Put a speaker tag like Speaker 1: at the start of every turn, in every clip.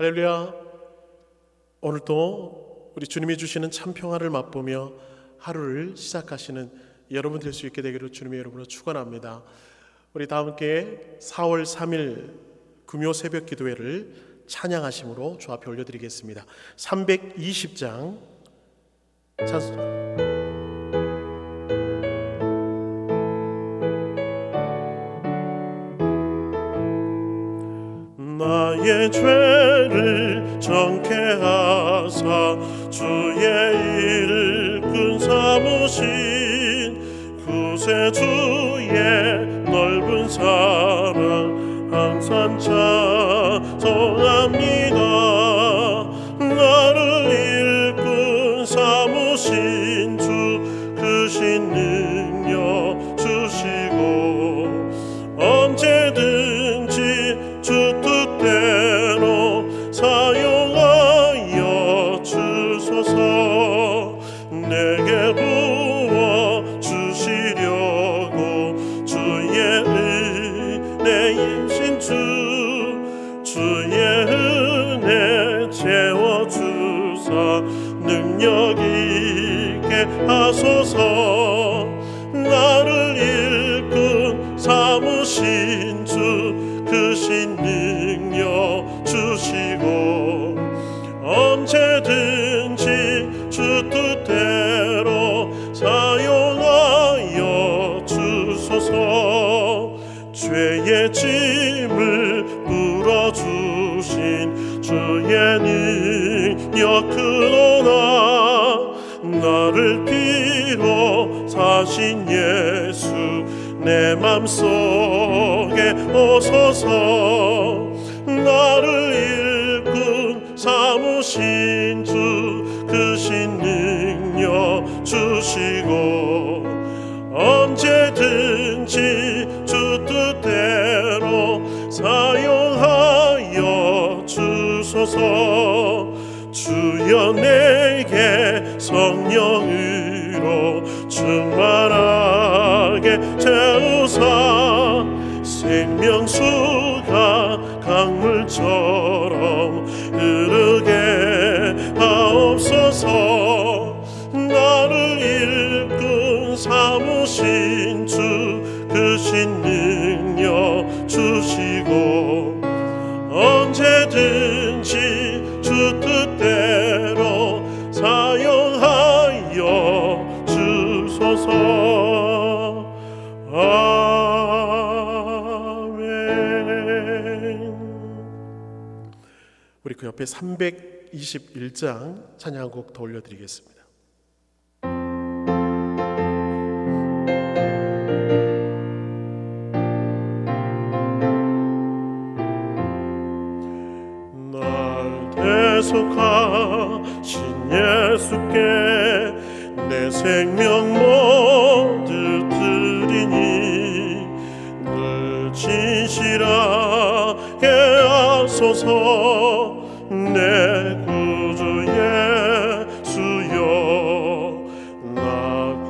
Speaker 1: 할렐루야. 오늘도 우리 주님이 주시는 참 평화를 맛보며 하루를 시작하시는 여러분 될 수 있게 되기를 주님의 이름으로 축원합니다. 우리 다 함께 4월 3일 금요 새벽 기도회를 찬양하심으로 주 앞에 올려드리겠습니다. 320장 찬송. 나의 죄를 정케 하사 주의 일꾼 삼으신 구세주의 넓은 사랑 항상 찬송합니다. 나를 일꾼 삼으신 주 크신 능력 주시고 언제든지 주 뜻대로 사용하여 주소서. 내게 부어 주시려고 주의 은혜이신 주의 은혜 채워주사 능력 있게 하소서. 나를 일꾼 삼으신 주 크신 능력 주시고 언제든지 주 뜻대로 사용하여 주소서. 죄의 짐을 풀어주신 주의 능력 크도다. 나를 피로 사신 예수 내 맘속에 오소서. 나를 일꾼 삼으신 주 크신 능력 주시고 언제든지 주 뜻대로 사용하여 주소서. 주여 내게 성령으로 충만하게 채우사 생명수가 강물처럼 흐르게 하옵소서. 나를 일꾼 삼으신 주 크신 능력 주시고 언제든지 주 뜻대로 사용하여 주소서. 아멘. 우리 그 옆에 321장 찬양곡 더 올려드리겠습니다. 계속하신 예수께 내 생명 모두 드리니 늘 진실하게 하소서. 내 구주 예수여 나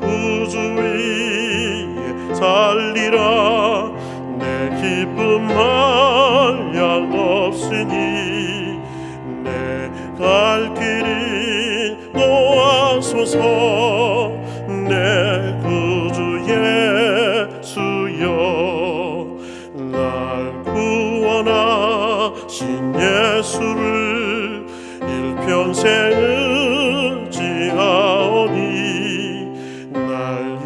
Speaker 1: 구주 위에 살리라. 내 기쁨 한량 없으니 갈 길이 놓아소서. 내 구주 예수여 날 구원하신 예수를 일평생 의지하오니 날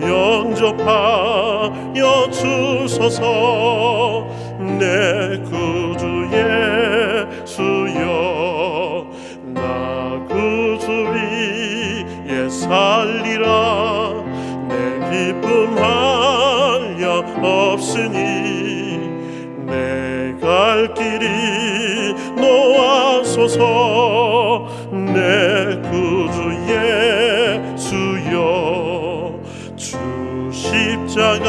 Speaker 1: 영접하여 주소서. 내 구주 예수여 나 구주 위에 살리라. 내 기쁨 한량 없으니 내 갈 길이 놓아소서. 내 구주 예수여 주 십자가에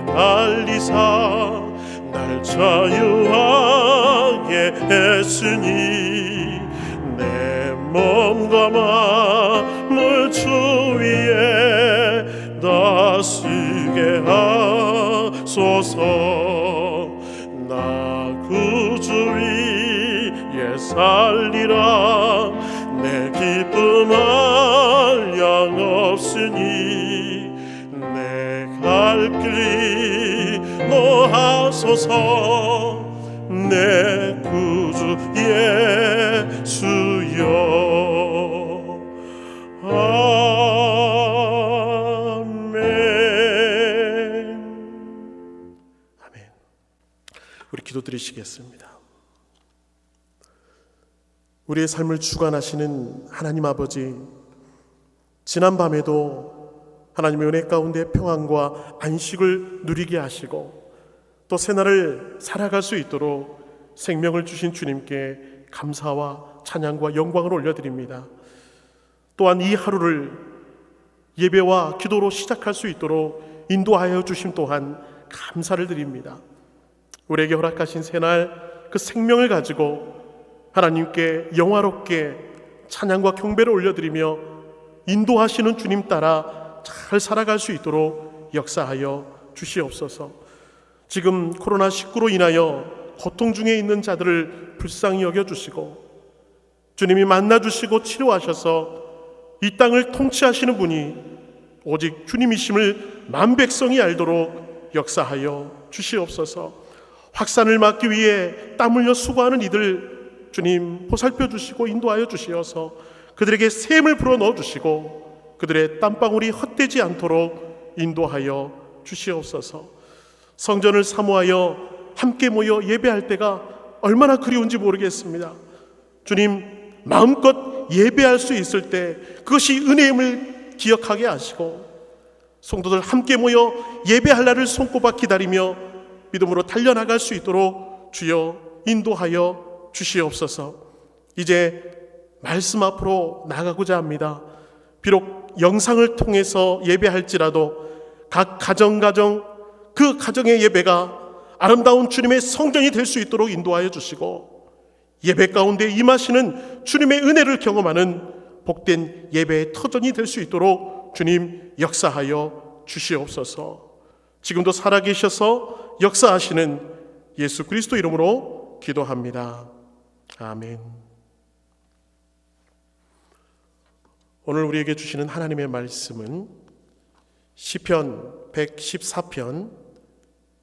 Speaker 1: 달리사 날 자유하게 했으니 내 몸과 마음을 주 위에 다스게 하소서. 나 구주 위에 살리라. 내 기쁨 한량없으니 내 갈 길이 노하소서. 내 구주 예수여. 아멘. 우리 기도드리시겠습니다. 우리의 삶을 주관하시는 하나님 아버지, 지난 밤에도 하나님의 은혜 가운데 평안과 안식을 누리게 하시고 또 새날을 살아갈 수 있도록 생명을 주신 주님께 감사와 찬양과 영광을 올려드립니다. 또한 이 하루를 예배와 기도로 시작할 수 있도록 인도하여 주심 또한 감사를 드립니다. 우리에게 허락하신 새날 그 생명을 가지고 하나님께 영화롭게 찬양과 경배를 올려드리며 인도하시는 주님 따라 잘 살아갈 수 있도록 역사하여 주시옵소서. 지금 코로나19로 인하여 고통 중에 있는 자들을 불쌍히 여겨주시고 주님이 만나주시고 치료하셔서 이 땅을 통치하시는 분이 오직 주님이심을 만 백성이 알도록 역사하여 주시옵소서. 확산을 막기 위해 땀 흘려 수고하는 이들 주님 보살펴 주시고 인도하여 주시어서 그들에게 샘을 불어 넣어 주시고 그들의 땀방울이 헛되지 않도록 인도하여 주시옵소서. 성전을 사모하여 함께 모여 예배할 때가 얼마나 그리운지 모르겠습니다. 주님, 마음껏 예배할 수 있을 때 그것이 은혜임을 기억하게 하시고 성도들 함께 모여 예배할 날을 손꼽아 기다리며 믿음으로 달려나갈 수 있도록 주여 인도하여 주시옵소서. 이제 말씀 앞으로 나가고자 합니다. 비록 영상을 통해서 예배할지라도 각 가정 그 가정의 예배가 아름다운 주님의 성전이 될 수 있도록 인도하여 주시고 예배 가운데 임하시는 주님의 은혜를 경험하는 복된 예배의 터전이 될 수 있도록 주님 역사하여 주시옵소서. 지금도 살아계셔서 역사하시는 예수 그리스도 이름으로 기도합니다. 아멘. 오늘 우리에게 주시는 하나님의 말씀은 시편 114편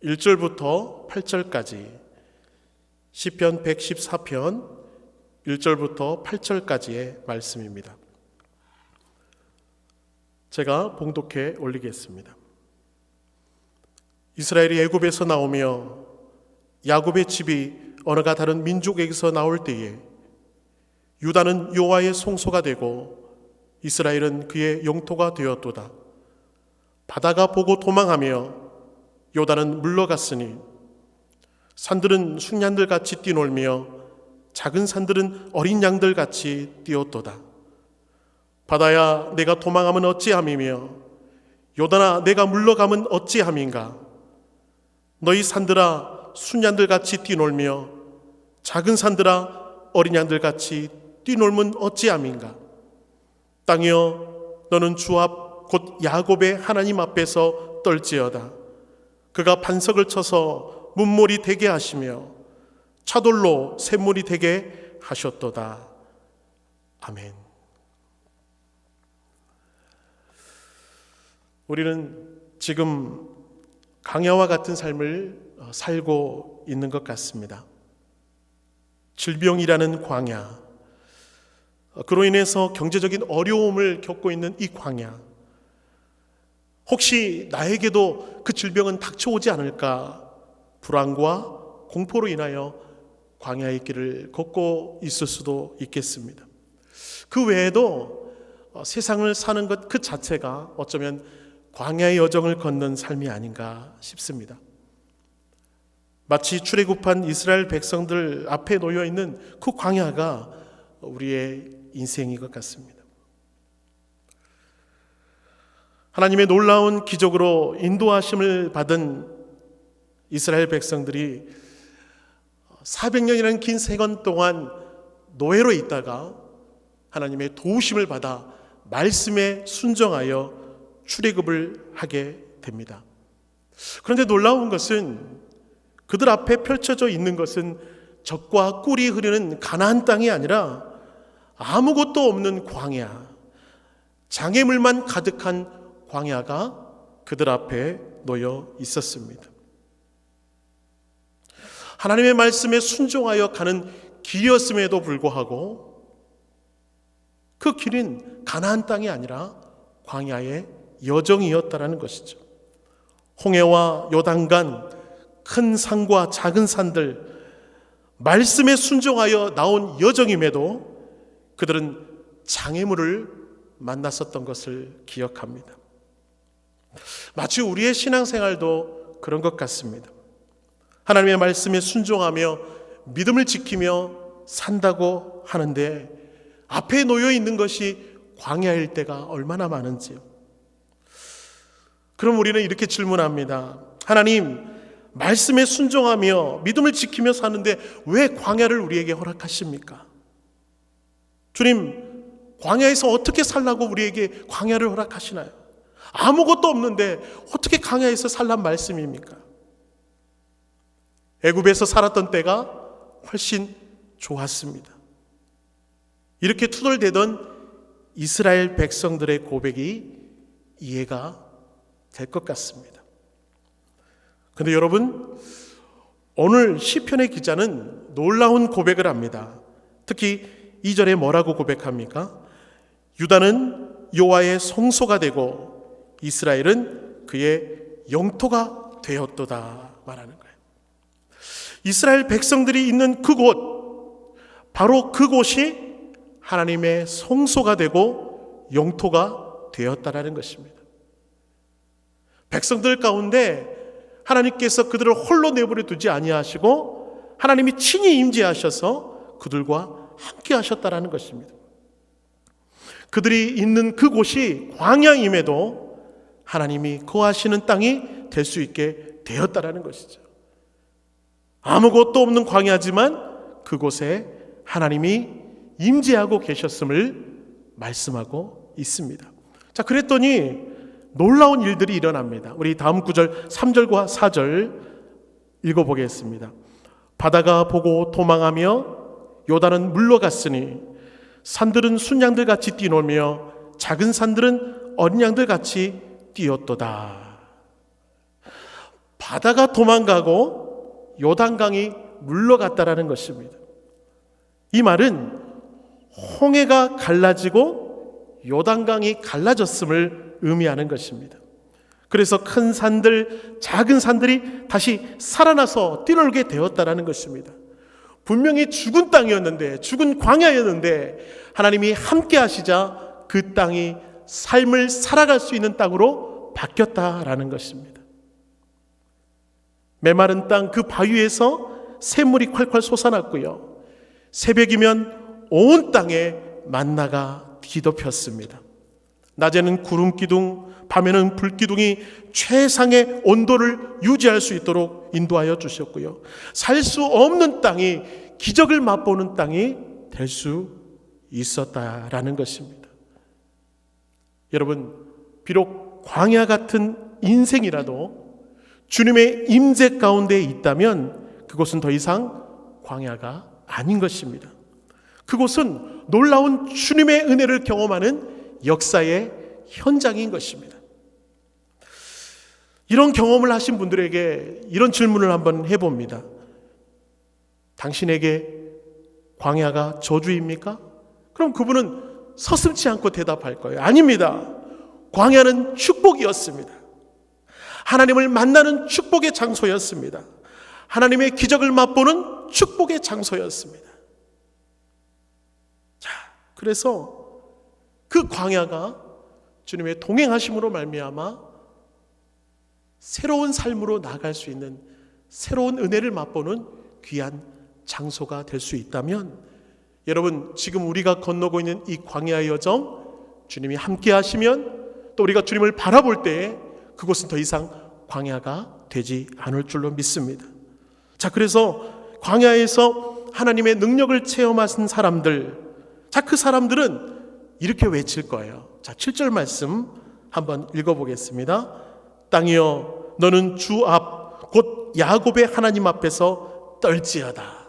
Speaker 1: 1절부터 8절까지, 시편 114편 1절부터 8절까지의 말씀입니다. 제가 봉독해 올리겠습니다. 이스라엘이 애굽에서 나오며 야곱의 집이 어느가 다른 민족에게서 나올 때에 유다는 여호와의 송소가 되고 이스라엘은 그의 영토가 되었도다. 바다가 보고 도망하며 요단은 물러갔으니 산들은 숭양들같이 뛰놀며 작은 산들은 어린 양들같이 뛰었도다. 바다야 내가 도망하면 어찌함이며 요단아 내가 물러가면 어찌함인가. 너희 산들아 숭양들같이 뛰놀며 작은 산들아 어린 양들같이 뛰놀면 어찌함인가. 땅이여 너는 주 앞 곧 야곱의 하나님 앞에서 떨지어다. 그가 반석을 쳐서 문물이 되게 하시며 차돌로 샘물이 되게 하셨도다. 아멘. 우리는 지금 강야와 같은 삶을 살고 있는 것 같습니다. 질병이라는 광야, 그로 인해서 경제적인 어려움을 겪고 있는 이 광야, 혹시 나에게도 그 질병은 닥쳐오지 않을까 불안과 공포로 인하여 광야의 길을 걷고 있을 수도 있겠습니다. 그 외에도 세상을 사는 것 그 자체가 어쩌면 광야의 여정을 걷는 삶이 아닌가 싶습니다. 마치 출애굽한 이스라엘 백성들 앞에 놓여 있는 그 광야가 우리의 인생인 것 같습니다. 하나님의 놀라운 기적으로 인도하심을 받은 이스라엘 백성들이 400년이라는 긴 세건 동안 노예로 있다가 하나님의 도우심을 받아 말씀에 순종하여 출애굽을 하게 됩니다. 그런데 놀라운 것은 그들 앞에 펼쳐져 있는 것은 젖과 꿀이 흐르는 가나안 땅이 아니라 아무것도 없는 광야, 장애물만 가득한 광야가 그들 앞에 놓여 있었습니다. 하나님의 말씀에 순종하여 가는 길이었음에도 불구하고 그 길은 가나안 땅이 아니라 광야의 여정이었다라는 것이죠. 홍해와 요단강, 큰 산과 작은 산들, 말씀에 순종하여 나온 여정임에도 그들은 장애물을 만났었던 것을 기억합니다. 마치 우리의 신앙생활도 그런 것 같습니다. 하나님의 말씀에 순종하며 믿음을 지키며 산다고 하는데 앞에 놓여 있는 것이 광야일 때가 얼마나 많은지요. 그럼 우리는 이렇게 질문합니다. 하나님, 말씀에 순종하며 믿음을 지키며 사는데 왜 광야를 우리에게 허락하십니까? 주님, 광야에서 어떻게 살라고 우리에게 광야를 허락하시나요? 아무것도 없는데 어떻게 광야에서 살란 말씀입니까? 애굽에서 살았던 때가 훨씬 좋았습니다. 이렇게 투덜대던 이스라엘 백성들의 고백이 이해가 될 것 같습니다. 그런데 여러분, 오늘 시편의 기자는 놀라운 고백을 합니다. 특히 2절에 뭐라고 고백합니까? 유다는 여호와의 성소가 되고 이스라엘은 그의 영토가 되었도다 말하는 거예요. 이스라엘 백성들이 있는 그곳, 바로 그곳이 하나님의 성소가 되고 영토가 되었다라는 것입니다. 백성들 가운데 하나님께서 그들을 홀로 내버려 두지 아니하시고 하나님이 친히 임재하셔서 그들과 함께 하셨다라는 것입니다. 그들이 있는 그곳이 광야임에도 하나님이 거하시는 땅이 될 수 있게 되었다라는 것이죠. 아무것도 없는 광야지만 그곳에 하나님이 임재하고 계셨음을 말씀하고 있습니다. 자, 그랬더니 놀라운 일들이 일어납니다. 우리 다음 구절 3절과 4절 읽어보겠습니다. 바다가 보고 도망하며 요단은 물러갔으니 산들은 순양들 같이 뛰놀며 작은 산들은 어린 양들 같이 뛰었도다. 바다가 도망가고 요단강이 물러갔다라는 것입니다. 이 말은 홍해가 갈라지고 요단강이 갈라졌음을 의미하는 것입니다. 그래서 큰 산들, 작은 산들이 다시 살아나서 뛰놀게 되었다라는 것입니다. 분명히 죽은 땅이었는데, 죽은 광야였는데 하나님이 함께 하시자 그 땅이 삶을 살아갈 수 있는 땅으로 바뀌었다라는 것입니다. 메마른 땅 그 바위에서 샘물이 콸콸 솟아났고요. 새벽이면 온 땅에 만나가 뒤덮였습니다. 낮에는 구름 기둥, 밤에는 불 기둥이 최상의 온도를 유지할 수 있도록 인도하여 주셨고요. 살 수 없는 땅이 기적을 맛보는 땅이 될 수 있었다라는 것입니다. 여러분, 비록 광야 같은 인생이라도 주님의 임재 가운데 있다면 그곳은 더 이상 광야가 아닌 것입니다. 그곳은 놀라운 주님의 은혜를 경험하는 역사의 현장인 것입니다. 이런 경험을 하신 분들에게 이런 질문을 한번 해봅니다. 당신에게 광야가 저주입니까? 그럼 그분은 서슴지 않고 대답할 거예요. 아닙니다. 광야는 축복이었습니다. 하나님을 만나는 축복의 장소였습니다. 하나님의 기적을 맛보는 축복의 장소였습니다. 자, 그래서 그 광야가 주님의 동행하심으로 말미암아 새로운 삶으로 나아갈 수 있는 새로운 은혜를 맛보는 귀한 장소가 될 수 있다면, 여러분, 지금 우리가 건너고 있는 이 광야의 여정, 주님이 함께 하시면 또 우리가 주님을 바라볼 때 그곳은 더 이상 광야가 되지 않을 줄로 믿습니다. 자, 그래서 광야에서 하나님의 능력을 체험하신 사람들, 자, 그 사람들은 이렇게 외칠 거예요. 자, 7절 말씀 한번 읽어보겠습니다. 땅이여, 너는 주 앞 곧 야곱의 하나님 앞에서 떨지어다.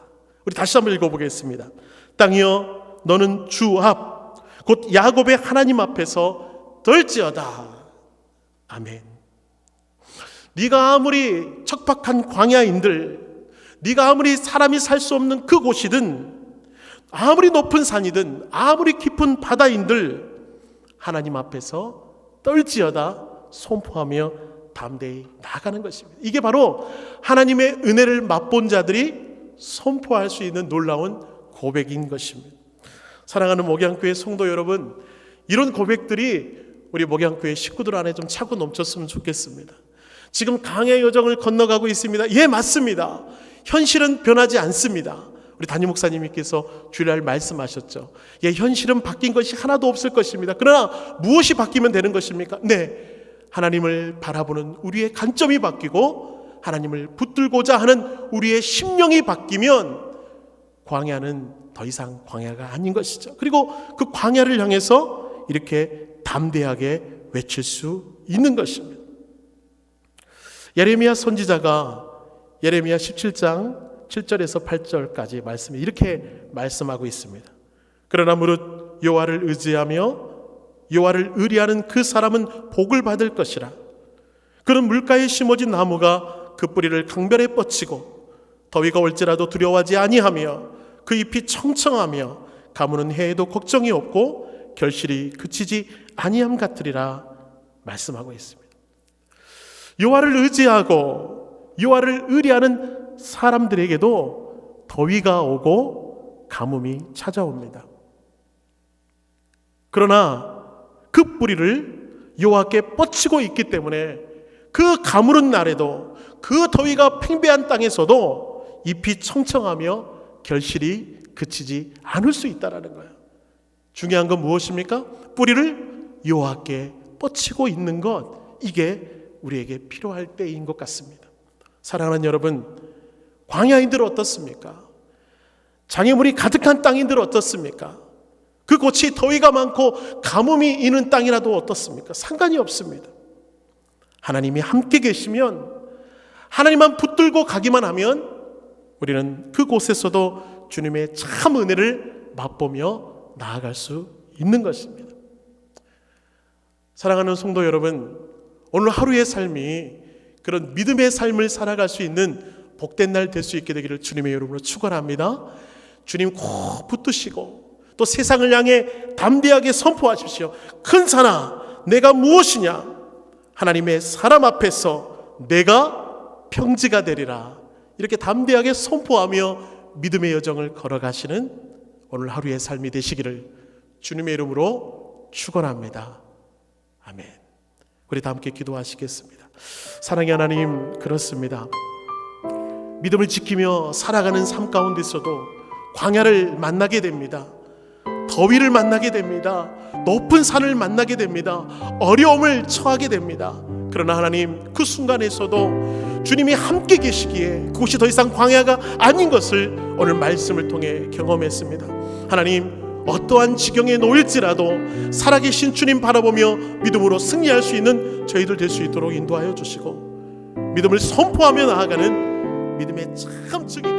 Speaker 1: 우리 다시 한번 읽어보겠습니다. 땅이여 너는 주 앞 곧 야곱의 하나님 앞에서 떨지어다. 아멘. 네가 아무리 척박한 광야인들, 네가 아무리 사람이 살 수 없는 그곳이든, 아무리 높은 산이든, 아무리 깊은 바다인들, 하나님 앞에서 떨지어다 선포하며 담대히 나아가는 것입니다. 이게 바로 하나님의 은혜를 맛본 자들이 선포할 수 있는 놀라운 고백인 것입니다. 사랑하는 목양교회 성도 여러분, 이런 고백들이 우리 목양교회 식구들 안에 좀 차고 넘쳤으면 좋겠습니다. 지금 강의 여정을 건너가고 있습니다. 예, 맞습니다. 현실은 변하지 않습니다. 우리 담임 목사님께서 주일날 말씀하셨죠. 예, 현실은 바뀐 것이 하나도 없을 것입니다. 그러나 무엇이 바뀌면 되는 것입니까? 네, 하나님을 바라보는 우리의 관점이 바뀌고 하나님을 붙들고자 하는 우리의 심령이 바뀌면 광야는 더 이상 광야가 아닌 것이죠. 그리고 그 광야를 향해서 이렇게 담대하게 외칠 수 있는 것입니다. 예레미야 선지자가 예레미야 17장 7절에서 8절까지 말씀이 이렇게 말씀하고 있습니다. 그러나 무릇 여호와를 의지하며 여호와를 의리하는 그 사람은 복을 받을 것이라. 그는 물가에 심어진 나무가 그 뿌리를 강변에 뻗치고 더위가 올지라도 두려워하지 아니하며 그 잎이 청청하며 가무는 해에도 걱정이 없고 결실이 그치지 아니함 같으리라 말씀하고 있습니다. 여호와를 의지하고 여호와를 의리하는 사람들에게도 더위가 오고 가뭄이 찾아옵니다. 그러나 그 뿌리를 여호와께 뻗치고 있기 때문에 그 가무는 날에도 그 더위가 팽배한 땅에서도 잎이 청청하며 결실이 그치지 않을 수 있다는 거예요. 중요한 건 무엇입니까? 뿌리를 여호와께 뻗치고 있는 것, 이게 우리에게 필요할 때인 것 같습니다. 사랑하는 여러분, 광야인들 어떻습니까? 장애물이 가득한 땅인들 어떻습니까? 그곳이 더위가 많고 가뭄이 있는 땅이라도 어떻습니까? 상관이 없습니다. 하나님이 함께 계시면, 하나님만 붙들고 가기만 하면 우리는 그곳에서도 주님의 참 은혜를 맛보며 나아갈 수 있는 것입니다. 사랑하는 성도 여러분, 오늘 하루의 삶이 그런 믿음의 삶을 살아갈 수 있는 복된 날 될 수 있게 되기를 주님의 이름으로 축원합니다. 주님 꼭 붙드시고 또 세상을 향해 담대하게 선포하십시오. 큰 산아, 내가 무엇이냐? 하나님의 사람 앞에서 내가 평지가 되리라. 이렇게 담대하게 선포하며 믿음의 여정을 걸어가시는 오늘 하루의 삶이 되시기를 주님의 이름으로 축원합니다. 아멘. 우리 다 함께 기도하시겠습니다. 사랑의 하나님, 그렇습니다. 믿음을 지키며 살아가는 삶 가운데서도 광야를 만나게 됩니다. 더위를 만나게 됩니다. 높은 산을 만나게 됩니다. 어려움을 처하게 됩니다. 그러나 하나님, 그 순간에서도 주님이 함께 계시기에 그곳이 더 이상 광야가 아닌 것을 오늘 말씀을 통해 경험했습니다. 하나님, 어떠한 지경에 놓일지라도 살아계신 주님 바라보며 믿음으로 승리할 수 있는 저희들 될 수 있도록 인도하여 주시고 믿음을 선포하며 나아가는 믿음의 참 증인